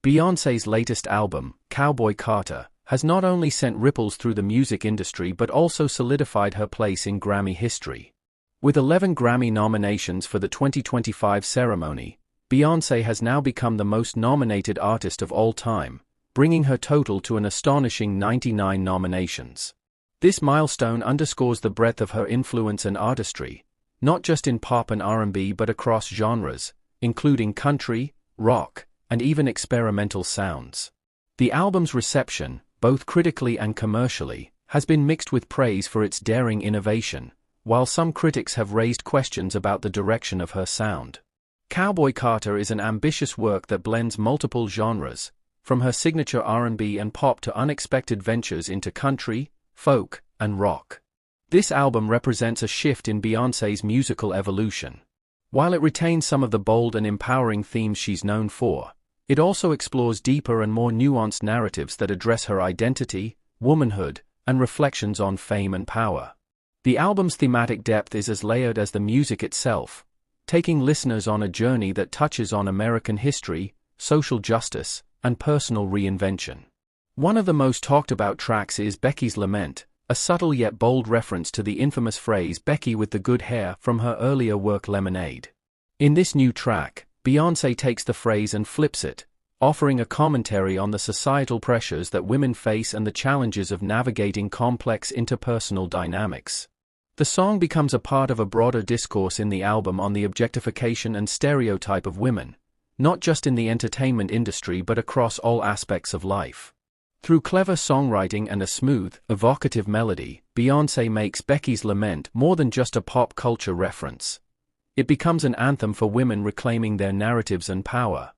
Beyoncé's latest album, Cowboy Carter, has not only sent ripples through the music industry but also solidified her place in Grammy history. With 11 Grammy nominations for the 2025 ceremony, Beyoncé has now become the most nominated artist of all time, bringing her total to an astonishing 99 nominations. This milestone underscores the breadth of her influence and artistry, not just in pop and R&B but across genres, including country, rock, and even experimental sounds. The album's reception, both critically and commercially, has been mixed with praise for its daring innovation, while some critics have raised questions about the direction of her sound. Cowboy Carter is an ambitious work that blends multiple genres, from her signature R&B and pop to unexpected ventures into country, folk, and rock. This album represents a shift in Beyoncé's musical evolution. While it retains some of the bold and empowering themes she's known for, it also explores deeper and more nuanced narratives that address her identity, womanhood, and reflections on fame and power. The album's thematic depth is as layered as the music itself, taking listeners on a journey that touches on American history, social justice, and personal reinvention. One of the most talked about tracks is Becky's Lament, a subtle yet bold reference to the infamous phrase "Becky with the good hair" from her earlier work Lemonade. In this new track, Beyoncé takes the phrase and flips it, offering a commentary on the societal pressures that women face and the challenges of navigating complex interpersonal dynamics. The song becomes a part of a broader discourse in the album on the objectification and stereotype of women, not just in the entertainment industry but across all aspects of life. Through clever songwriting and a smooth, evocative melody, Beyoncé makes Becky's Lament more than just a pop culture reference. It becomes an anthem for women reclaiming their narratives and power.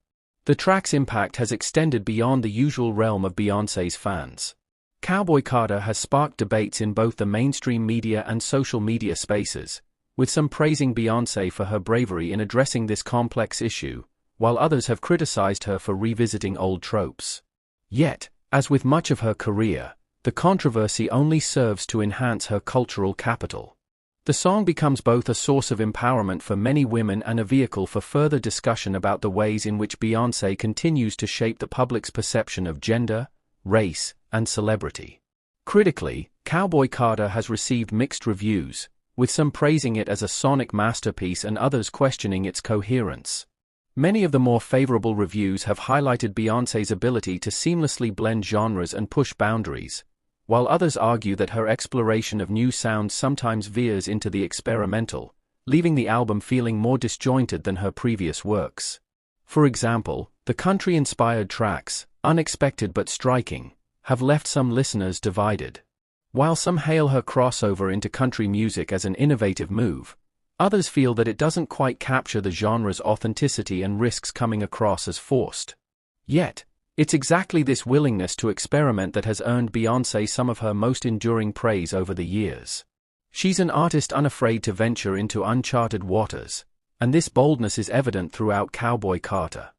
The track's impact has extended beyond the usual realm of Beyoncé's fans. Cowboy Carter has sparked debates in both the mainstream media and social media spaces, with some praising Beyoncé for her bravery in addressing this complex issue, while others have criticized her for revisiting old tropes. Yet, as with much of her career, the controversy only serves to enhance her cultural capital. The song becomes both a source of empowerment for many women and a vehicle for further discussion about the ways in which Beyoncé continues to shape the public's perception of gender, race, and celebrity. Critically, Cowboy Carter has received mixed reviews, with some praising it as a sonic masterpiece and others questioning its coherence. Many of the more favorable reviews have highlighted Beyoncé's ability to seamlessly blend genres and push boundaries, while others argue that her exploration of new sounds sometimes veers into the experimental, leaving the album feeling more disjointed than her previous works. For example, the country-inspired tracks, unexpected but striking, have left some listeners divided. While some hail her crossover into country music as an innovative move, others feel that it doesn't quite capture the genre's authenticity and risks coming across as forced. Yet, it's exactly this willingness to experiment that has earned Beyoncé some of her most enduring praise over the years. She's an artist unafraid to venture into uncharted waters, and this boldness is evident throughout Cowboy Carter.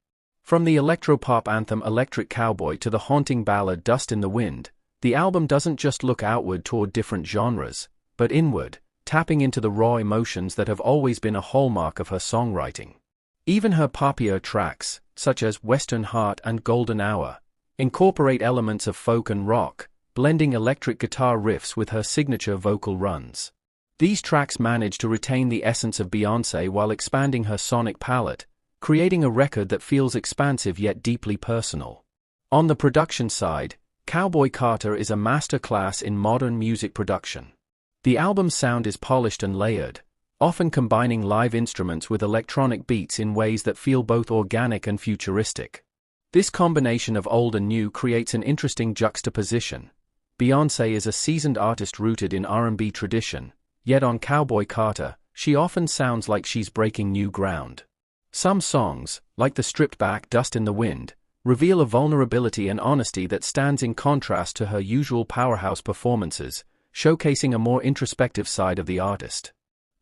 From the electropop anthem Electric Cowboy to the haunting ballad Dust in the Wind, the album doesn't just look outward toward different genres, but inward, tapping into the raw emotions that have always been a hallmark of her songwriting. Even her poppier tracks, such as Western Heart and Golden Hour, incorporate elements of folk and rock, blending electric guitar riffs with her signature vocal runs. These tracks manage to retain the essence of Beyoncé while expanding her sonic palette, creating a record that feels expansive yet deeply personal. On the production side, Cowboy Carter is a masterclass in modern music production. The album's sound is polished and layered, often combining live instruments with electronic beats in ways that feel both organic and futuristic. This combination of old and new creates an interesting juxtaposition. Beyoncé is a seasoned artist rooted in R&B tradition, yet on Cowboy Carter, she often sounds like she's breaking new ground. Some songs, like the stripped-back Dust in the Wind, reveal a vulnerability and honesty that stands in contrast to her usual powerhouse performances, showcasing a more introspective side of the artist.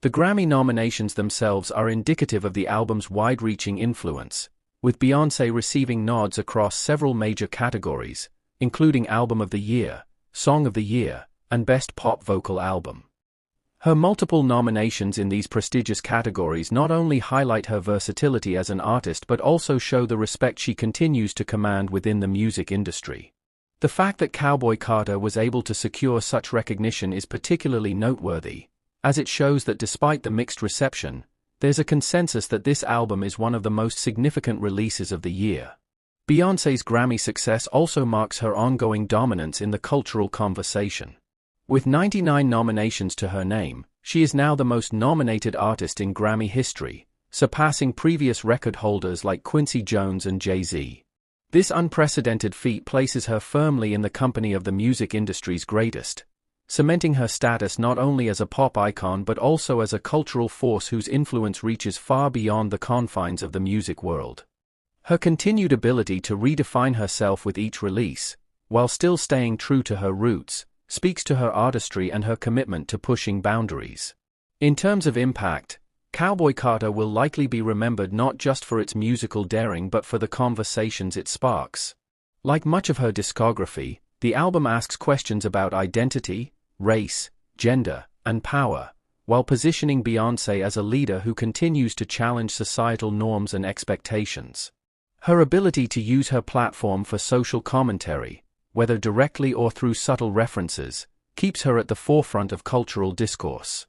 The Grammy nominations themselves are indicative of the album's wide-reaching influence, with Beyoncé receiving nods across several major categories, including Album of the Year, Song of the Year, and Best Pop Vocal Album. Her multiple nominations in these prestigious categories not only highlight her versatility as an artist but also show the respect she continues to command within the music industry. The fact that Cowboy Carter was able to secure such recognition is particularly noteworthy, as it shows that despite the mixed reception, there's a consensus that this album is one of the most significant releases of the year. Beyoncé's Grammy success also marks her ongoing dominance in the cultural conversation. With 99 nominations to her name, she is now the most nominated artist in Grammy history, surpassing previous record holders like Quincy Jones and Jay-Z. This unprecedented feat places her firmly in the company of the music industry's greatest, cementing her status not only as a pop icon but also as a cultural force whose influence reaches far beyond the confines of the music world. Her continued ability to redefine herself with each release, while still staying true to her roots, speaks to her artistry and her commitment to pushing boundaries. In terms of impact, Cowboy Carter will likely be remembered not just for its musical daring but for the conversations it sparks. Like much of her discography, the album asks questions about identity, race, gender, and power, while positioning Beyoncé as a leader who continues to challenge societal norms and expectations. Her ability to use her platform for social commentary, whether directly or through subtle references, keeps her at the forefront of cultural discourse.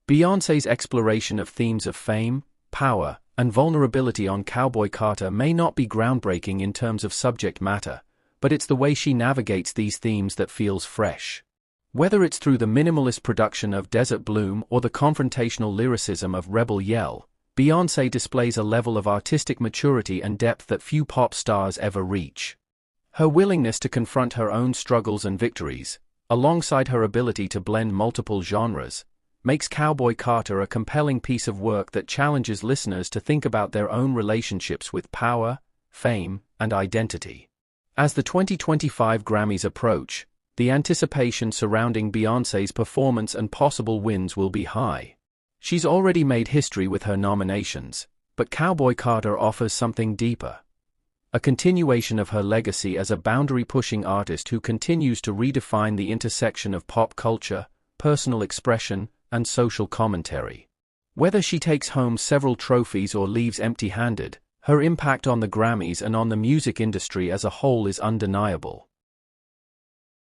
Beyoncé's exploration of themes of fame, power, and vulnerability on Cowboy Carter may not be groundbreaking in terms of subject matter, but it's the way she navigates these themes that feels fresh. Whether it's through the minimalist production of Desert Bloom or the confrontational lyricism of Rebel Yell, Beyoncé displays a level of artistic maturity and depth that few pop stars ever reach. Her willingness to confront her own struggles and victories, alongside her ability to blend multiple genres, makes Cowboy Carter a compelling piece of work that challenges listeners to think about their own relationships with power, fame, and identity. As the 2025 Grammys approach, the anticipation surrounding Beyoncé's performance and possible wins will be high. She's already made history with her nominations, but Cowboy Carter offers something deeper. A continuation of her legacy as a boundary-pushing artist who continues to redefine the intersection of pop culture, personal expression, and social commentary. Whether she takes home several trophies or leaves empty-handed, her impact on the Grammys and on the music industry as a whole is undeniable.